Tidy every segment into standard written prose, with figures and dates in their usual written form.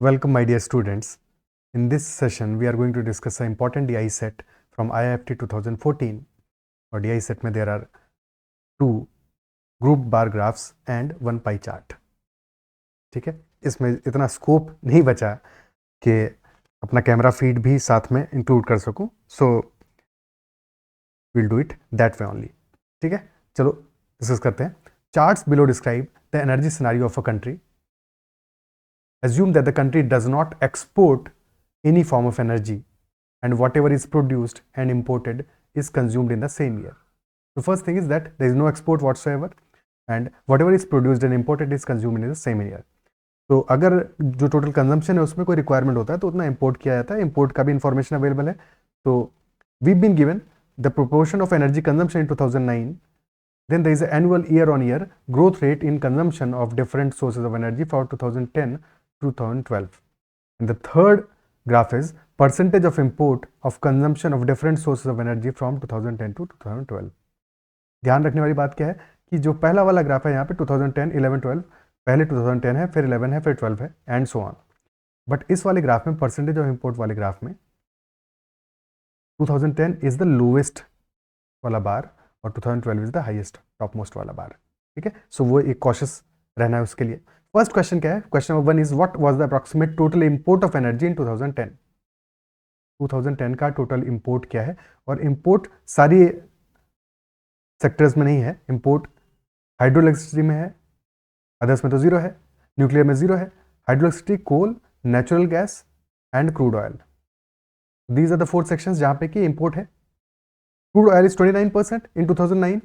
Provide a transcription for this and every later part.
Welcome, my dear students. In this session, we are going to discuss an important DI set from IIFT 2014. और DI set में there are two grouped bar graphs and one pie chart. ठीक है, इसमें इतना scope नहीं बचा कि अपना कैमरा फीड भी साथ में इंक्लूड कर सकूं, so will do it that way only. ठीक है, चलो डिस्कस करते हैं. Charts below describe the energy scenario of a country. Assume that the country does not export any form of energy and whatever is produced and imported is consumed in the same year. The first thing is that there is no export whatsoever and whatever is produced and imported is consumed in the same year. तो अगर जो total consumption है उसमें कोई requirement होता है तो उतना इंपोर्ट किया जाता है. इंपोर्ट का भी इंफॉर्मेशन अवेलेबल है. तो we been given the proportion of energy consumption in 2009. Then there is an annual year-on-year growth rate in consumption of different sources of energy for 2010 2012. And the third graph is percentage of import of consumption of different sources of energy from 2010 to 2012. ध्यान रखने वाली बात क्या है कि जो पहला वाला ग्राफ है यहाँ पे 2010, 11, 12, पहले 2010 है, फिर 11 है, फिर 12 है एंड सो ऑन. बट इस वाले ग्राफ में परसेंटेज ऑफ इंपोर्ट वाले ग्राफ में 2010 इज द लोवेस्ट वाला बार और 2012 is the highest top most वाला बार. ठीक है, सो वो एक कॉशियस रहना है उसके लिए. फर्स्ट क्वेश्चन क्या है? Question number 1 is what was the approximate total import of energy इन 2010. 2010 का टोटल इंपोर्ट क्या है? और इंपोर्ट सारी सेक्टर्स में नहीं है. इंपोर्ट हाइड्रो इलेक्ट्रिसिटी में है, अदर्स में तो जीरो है, न्यूक्लियर में जीरो है. Hydro electricity, coal, natural gas and crude oil, these are the 4 sections जहां पे कि इंपोर्ट है. क्रूड ऑयल इज 29% इन 2009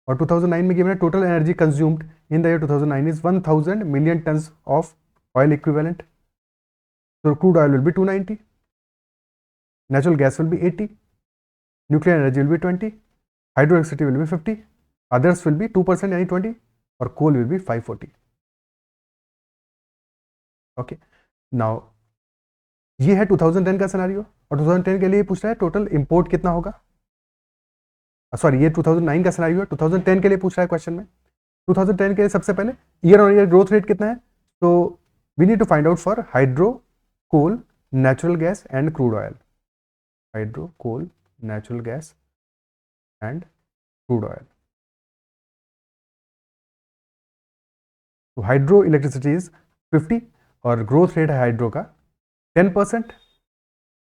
और 2009 में गिवन है total energy consumed in the year 2009 is 1000 million tons of oil equivalent. So crude oil will be 290, natural gas will be 80, nuclear energy will be 20, hydroelectricity will be 50, others will be 2% यानी 20 और coal will be 540. Okay, now ये है 2010 का scenario और 2010 के लिए पूछ रहा है टोटल इंपोर्ट कितना होगा. सॉरी, ये 2009 का सिनेरियो है, 2010 के लिए पूछ रहा है क्वेश्चन में. 2010 के सबसे पहले year on year growth rate कितना है? तो we need to find out for hydro, coal, natural gas and crude oil. Hydro, coal, natural gas and crude oil. तो हाइड्रो इलेक्ट्रिसिटी इज 50 और ग्रोथ रेट है हाइड्रो का 10%.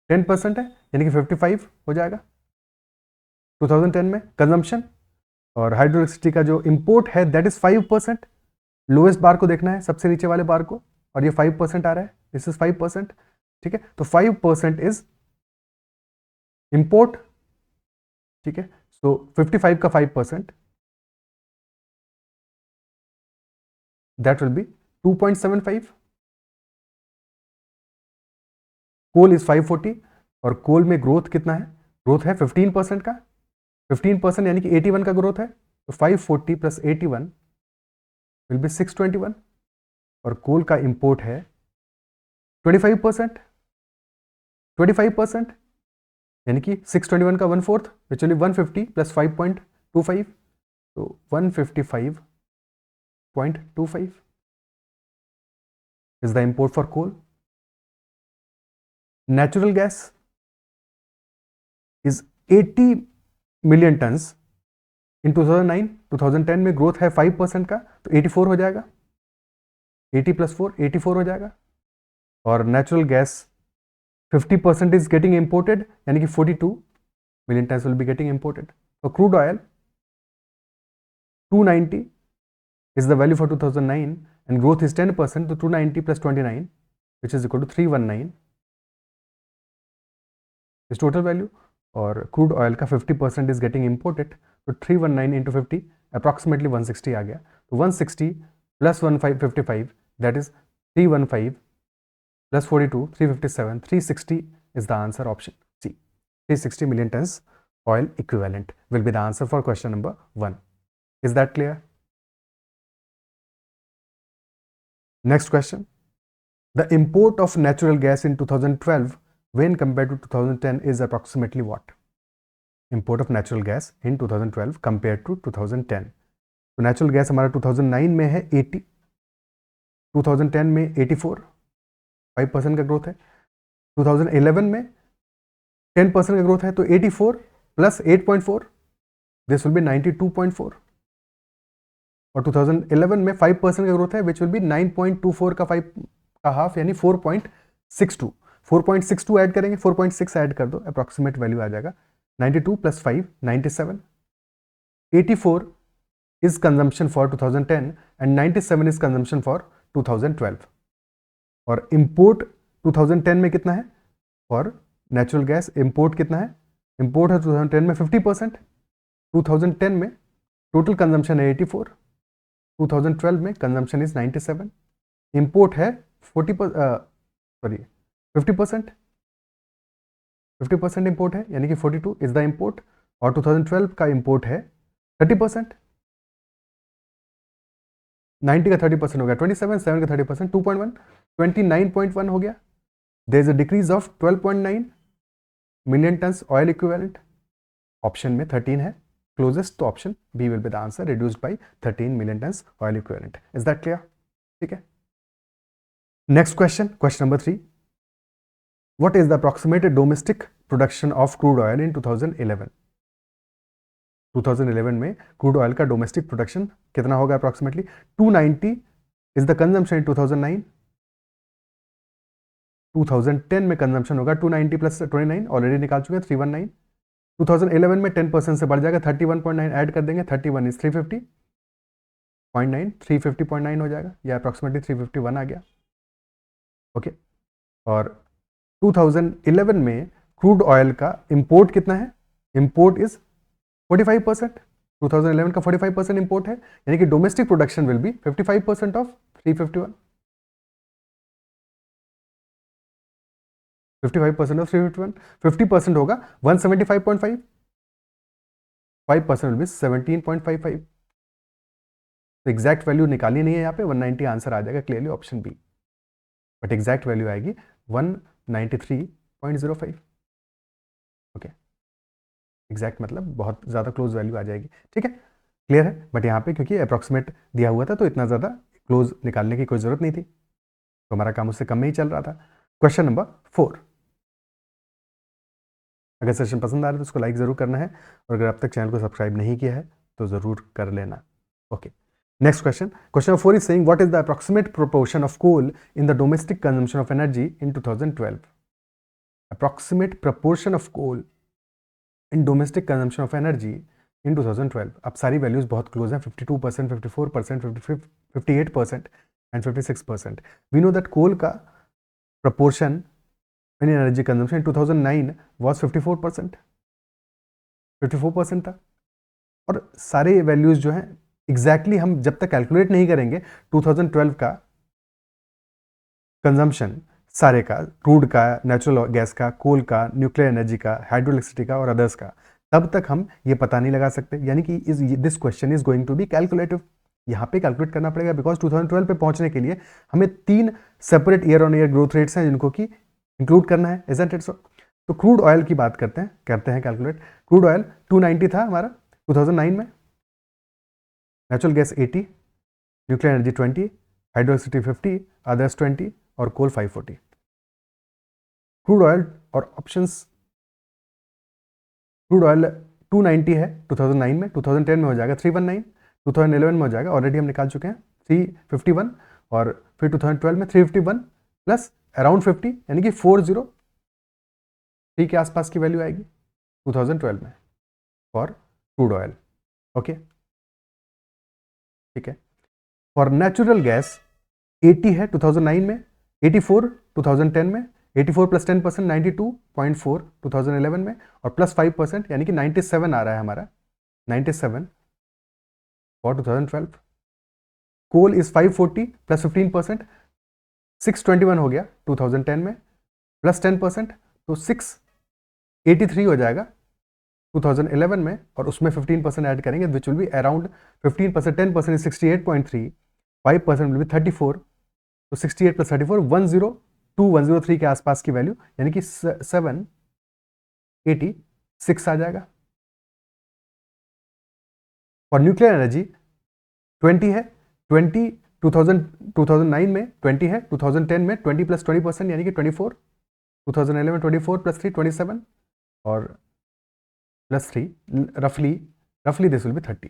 10% है यानी कि 55 हो जाएगा 2010 में कंजम्पशन. और हाइड्रो इलेक्ट्रिसिटी का जो इंपोर्ट है दैट इज 5%. लोएस्ट बार को देखना है, सबसे नीचे वाले बार को, और ये 5% आ रहा है. This is 5%. ठीक है, तो 5% इज इंपोर्ट. ठीक है, सो 55 का 5% that will be 2.75. Coal is 540 और कोल में ग्रोथ कितना है? ग्रोथ है 15% का. 15% यानी कि 81 का ग्रोथ है. तो 540 प्लस 81 विल बी 621 और कोल का इंपोर्ट है 25%. 25% यानी कि 621 का 1/4 विच विल बी 150 प्लस 5.25. तो 155.25 is the import for coal. Natural gas is 80 million tonnes in 2009. 2010 में ग्रोथ है 5% का, तो 84 हो जाएगा. 80 प्लस 4 84 हो जाएगा. और natural gas 50% is getting imported यानी कि 42 million tonnes will be getting imported. तो crude oil 290 is the value for 2009 and growth is 10%. तो 290 plus 29 which is equal to 319 is total value. और क्रूड ऑयल का 50% is getting imported. तो 319 into 50 approximately 160 आ गया. तो 160 plus 1555 that is 315 plus 42 357 360 is the answer. Option C, 360 million turns oil equivalent will be the answer for question number 1. Is that clear? Next question. The import of natural gas in 2012 when compared to 2010 is approximately what? Import of natural gas in 2012 compared to 2010. तो natural gas हमारा 2009 में है 80, 2010 में 84 5% का growth है। 2011 में 10% का growth है, तो 84 प्लस 8.4 दिस विल बी 92.4। और 2011 में 5% का ग्रोथ है विच विल बी 9.24 का 5 का हाफ यानी 4.62। 4.62 ऐड करेंगे, 4.6 ऐड कर दो, अप्रॉक्सीमेट वैल्यू आ जाएगा 92 plus 5 97। 84 is consumption for 2010 and 97 is consumption for 2012। और इंपोर्ट 2010 में कितना है फॉर नेचुरल गैस? इंपोर्ट कितना है? इंपोर्ट है 2010 में 50%, 2010 में टोटल कंजम्पशन है 84, 2012 में कंजम्पशन इज 97, इंपोर्ट है 50%, 50% इंपोर्ट है यानी कि 42 इज द इंपोर्ट, और 2012 का इंपोर्ट है 30%। 90 का 30% हो गया 27, 7 का 30% 2.1, 29.1 हो गया। There is a decrease of 12.9 million turns oil equivalent. Option में 13 है क्लोजेस्ट, तो option B will be the answer, reduced by 13 million turns oil equivalent. Is that clear? ठीक है। Next question, question number 3, what is the approximated domestic production of crude oil in 2011? 2011 में crude oil का domestic production कितना होगा approximately? 290 is the consumption in 2009। 2010 में consumption होगा 290 plus 29, already निकाल चुके हैं 319। 2011 में 10% से बढ़ जाएगा 31.9 ऐड कर देंगे, 31 इज 350.9, 350.9 हो जाएगा, या अप्रॉक्सीमेटली 351 आ गया। ओके। और 2011 में क्रूड ऑयल का इंपोर्ट कितना है? Import is 45%। 2011 का 45% इंपोर्ट है, यानी कि domestic production will be 55% of 351। 55% of 351, 50% होगा 175.5, 5% विल बी 17.55। तो एग्जैक्ट वैल्यू निकाली नहीं है यहाँ पे, 190 आंसर आ जाएगा clearly option B, but exact value आएगी 193.05। ओके, एग्जैक्ट मतलब बहुत ज़्यादा क्लोज वैल्यू आ जाएगी। ठीक है, क्लियर है। बट यहाँ पे क्योंकि अप्रॉक्सीमेट दिया हुआ था तो इतना ज़्यादा क्लोज निकालने की कोई ज़रूरत नहीं थी, तो हमारा काम उससे कम में ही चल रहा था। क्वेश्चन नंबर 4, अगर सेशन पसंद आ रहा है तो उसको लाइक ज़रूर करना है, और अगर अब तक चैनल को सब्सक्राइब नहीं किया है तो ज़रूर कर लेना। Okay, next question, question number 4 is saying what is the approximate proportion of coal in the domestic consumption of energy in 2012? Approximate proportion of coal in domestic consumption of energy in 2012। अब सारी values बहुत close हैं, 52%, 54%, 58% and 56%। We know that कोल का proportion in energy consumption in 2009 was 54%, 54% था। और सारे values जो हैं एग्जैक्टली हम जब तक कैलकुलेट नहीं करेंगे 2012 का कंजम्पशन सारे का, क्रूड का, नेचुरल गैस का, कोल का, न्यूक्लियर एनर्जी का, हाइड्रोइलेक्ट्रिसिटी का और अदर्स का, तब तक हम ये पता नहीं लगा सकते। यानी कि this question is going to be calculative, यहाँ पे कैलकुलेट करना पड़ेगा, बिकॉज 2012 पे पहुंचने के लिए हमें 3 separate year on year growth rates हैं जिनको कि इंक्लूड करना है, इजंट इट सो? तो क्रूड ऑयल की बात करते हैं कैलकुलेट। क्रूड ऑयल 290 था हमारा 2009 में, natural gas 80, nuclear energy 20, hydroelectricity 50, others 20 और कोल 540। क्रूड ऑयल और ऑप्शंस, क्रूड ऑयल 290 है 2009 में, 2010 में हो जाएगा 319, 2011 में हो जाएगा, ऑलरेडी हम निकाल चुके हैं 351, और फिर 2012 में 351 प्लस अराउंड 50 यानी कि 403 के आसपास की वैल्यू आएगी 2012 में फॉर क्रूड ऑयल। ओके, ठीक है। फॉर नेचुरल गैस 80 है 2009 में, 84 2010 में, 84 प्लस 10% 92.4 2011 में, और प्लस 5% यानी कि 97 आ रहा है हमारा, 97 फॉर 2012। कोल इज 540 प्लस 15% 621 हो गया 2010 में, प्लस 10% तो 683 हो जाएगा 2011 में, और उसमें 15% ऐड करेंगे which will be around 15%, 10% is 68.3, 5% will be 34, तो 68 प्लस 34 102-103 के आसपास की वैल्यू यानी कि 786 आ जाएगा। और न्यूक्लियर एनर्जी 20 है, 20 2009 में 20 है, 2010 में 20 + 20% यानी कि 24, 2011 में 24 + 3 27 और +3 रफली दिस विल बी 30।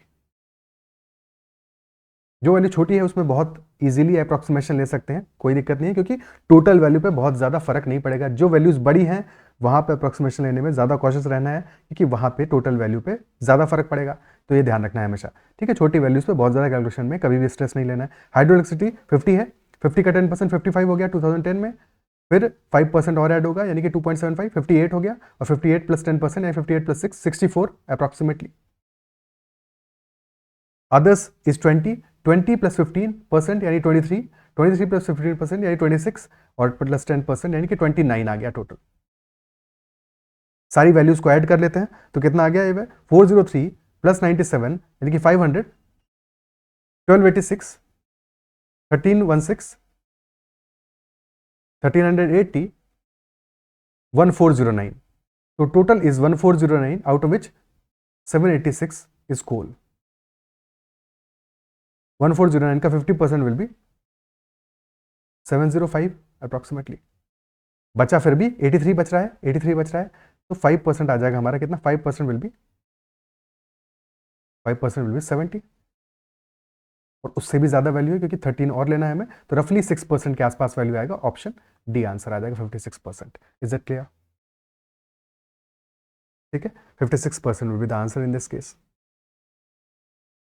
जो वैल्यू छोटी है उसमें बहुत इजीली अप्रॉक्सीमेशन ले सकते हैं, कोई दिक्कत नहीं है, क्योंकि टोटल वैल्यू पे बहुत ज़्यादा फर्क नहीं पड़ेगा। जो वैल्यूज बड़ी हैं वहाँ पे अप्रॉक्सीमेशन लेने में ज़्यादा कॉशियस रहना है, क्योंकि वहाँ पे टोटल वैल्यू पे ज़्यादा फर्क पड़ेगा, तो ये ध्यान रखना है हमेशा। ठीक है, छोटी वैल्यूज पे बहुत ज़्यादा कैलकुलेशन में कभी भी स्ट्रेस नहीं लेना है। हाइड्रोइलेक्ट्रिसिटी 50 है, 50 का 10% 55 हो गया 2010 में, फिर 5% और ऐड होगा यानी कि 2.75, 58 हो गया, और 58 + 10% या 58 + 6 64 अप्रॉक्सीमेटली। अदर्स इज 20 + 15% यानी 23, 23 + 15% यानी 26, और प्लस 10% यानी कि 29 आ गया टोटल। सारी वैल्यूज को ऐड कर लेते हैं तो कितना आ गया ये 403 + 97 यानी कि 500, 1286, 1316, 1380, 1409। तो total is 1409, out of which 786 is coal. 1409 का 50% विल बी 705 अप्रॉक्सीमेटली। बचा फिर भी 83 बच रहा है, 83 बच रहा है, तो 5% आ जाएगा हमारा कितना, 5% विल बी 70, और उससे भी ज़्यादा वैल्यू है क्योंकि 13 और लेना है हमें, तो रफली 6% के आसपास वैल्यू आएगा। ऑप्शन डी आंसर आ जाएगा 56%। Is that clear? ठीक है, 56% will be the answer in this case.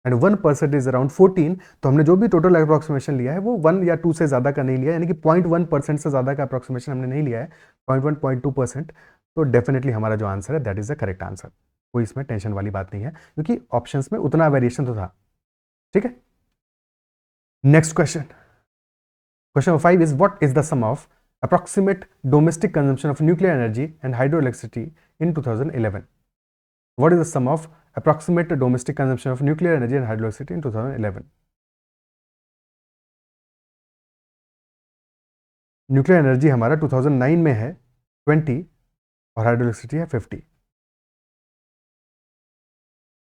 And 1% is around 14, तो हमने जो भी टोटल अप्रोक्सीमेशन लिया है वो 1 या 2 से ज़्यादा का नहीं लिया, यानी कि 0.1% से ज़्यादा का अप्रोक्सीमेशन हमने नहीं लिया है, 0.1 0.2%। तो डेफिनेटली हमारा जो आंसर है that is the correct answer, कोई इसमें टेंशन वाली बात नहीं है, क्योंकि ऑप्शंस में उतना वेरिएशन तो था। ठीक है, next question, question number 5 is what is the sum of approximate domestic consumption of nuclear energy and hydroelectricity in 2011? What is the sum of approximate domestic consumption of nuclear energy and hydroelectricity in 2011? Nuclear energy हमारा 2009 में है 20 और hydroelectricity है 50।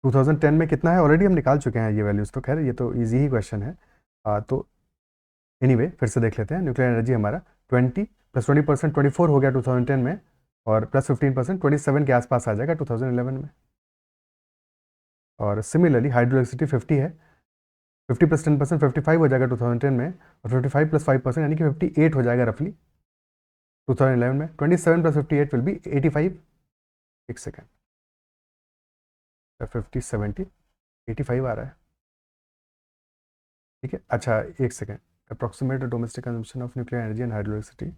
2010 में कितना है already हम निकाल चुके हैं ये वैल्यूज, तो खैर ये तो इजी ही क्वेश्चन है। तो एनीवे फिर से देख लेते हैं। न्यूक्लियर एनर्जी हमारा 20 + 20% 24 हो गया 2010 में, और प्लस 15% 27 के आसपास आ जाएगा 2011 में। और सिमिलरली हाइड्रोइलेक्ट्रिसिटी 50 है, 50 + 10% 55 हो जाएगा 2010 में, और 55 + 5% यानी कि 58 हो जाएगा रफली 2011 में। 27 + 58 विल बी 85। एक सेकेंड, 50 70 85 आ रहा है। ठीक है, अच्छा एक second, approximate domestic consumption of nuclear energy and hydroelectricity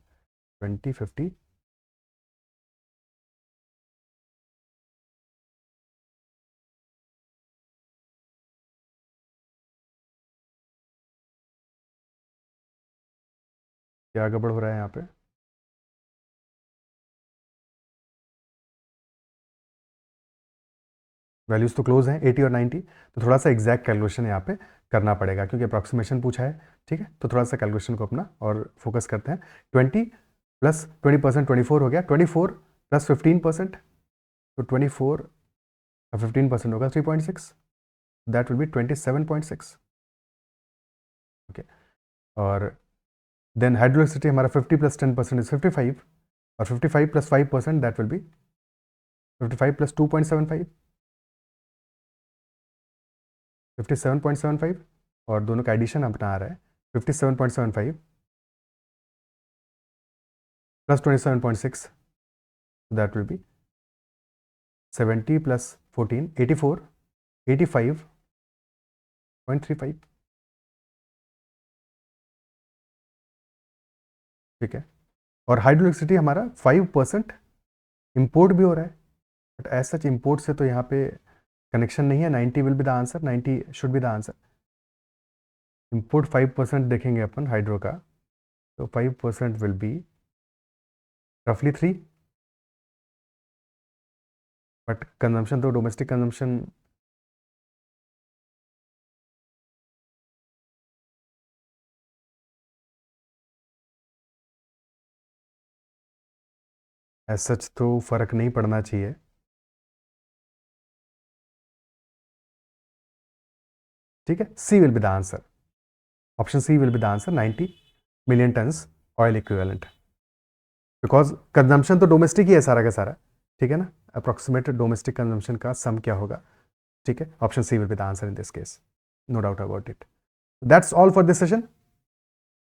2050, क्या गड़बड़ हो रहा है यहाँ पे? वैल्यूज तो क्लोज हैं 80 और 90, तो थोड़ा सा एग्जैक्ट कैलकुलेशन यहाँ पे करना पड़ेगा क्योंकि अप्रॉक्सीमेशन पूछा है। ठीक है, तो थोड़ा सा कैलकुलेशन को अपना और फोकस करते हैं। 20 + 20% 24 हो गया, 24 + 15%, तो 24 का 15% होगा 3.6, दैट विल बी 27.6। ओके, और देन हाइड्रोइलेक्ट्रिसिटी हमारा 50 + 10% इज 55, और 55 + 5% दैट विल बी 55 + 2.75, 57.75, और दोनों का एडिशन अपना आ रहा है 57.75 + 27.6, दैट विल बी 70 + 14 84 85.35। ठीक है, और हाइड्रोइलेक्ट्रिसिटी हमारा 5% इम्पोर्ट भी हो रहा है, बट एज सच इम्पोर्ट से तो यहाँ पे कनेक्शन नहीं है। 90 will be the answer, 90 should be the answer. Import 5% देखेंगे अपन हाइड्रो का, तो 5% विल बी रफली 3, बट कंजम्पशन तो डोमेस्टिक कंजम्पशन एज सच तो फर्क नहीं पड़ना चाहिए। ठीक है, C will be the answer. Option C will be the answer 90 million turns oil equivalent, because consumption तो डोमेस्टिक ही है सारा का सारा, ठीक है ना, अप्रोक्सीमेट डोमेस्टिक कंजम्पशन का सम क्या होगा, ठीक है, option C will be the answer in this case, no doubt about it. That's all for this session,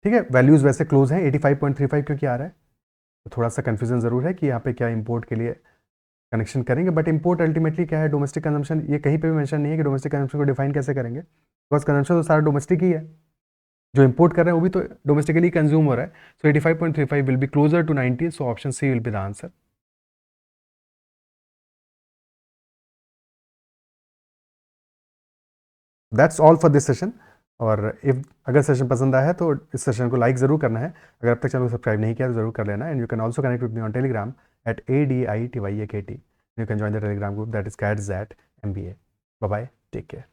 ठीक है। वैल्यूज वैसे क्लोज हैं, 85.35 क्योंकि आ रहा है, तो थोड़ा सा कंफ्यूजन जरूर है कि यहाँ पे क्या इंपोर्ट के लिए कनेक्शन करेंगे, बट इंपोर्ट अल्टीमेटली क्या है, डोमेस्टिक कंजम्पशन, ये कहीं पे भी मेंशन नहीं है कि डोमेस्टिक कंजम्पशन को डिफाइन कैसे करेंगे, बिकॉज कंजम्पशन तो सारा डोमेस्टिक ही है, जो इंपोर्ट कर रहे हैं वो भी तो डोमेस्टिकली कंज्यूम हो रहा है। So 85.35 will be closer to 90, so option C will be the answer. That's all for this session. और इफ अगर सेशन पसंद आया है तो इस सेशन को लाइक ज़रूर करना है, अगर अब तक चैनल को सब्सक्राइब नहीं किया तो ज़रूर कर लेना, and you can also connect with me on Telegram at ADITYAKT. You can join the Telegram group, that is CATZAT MBA. Bye bye, take care.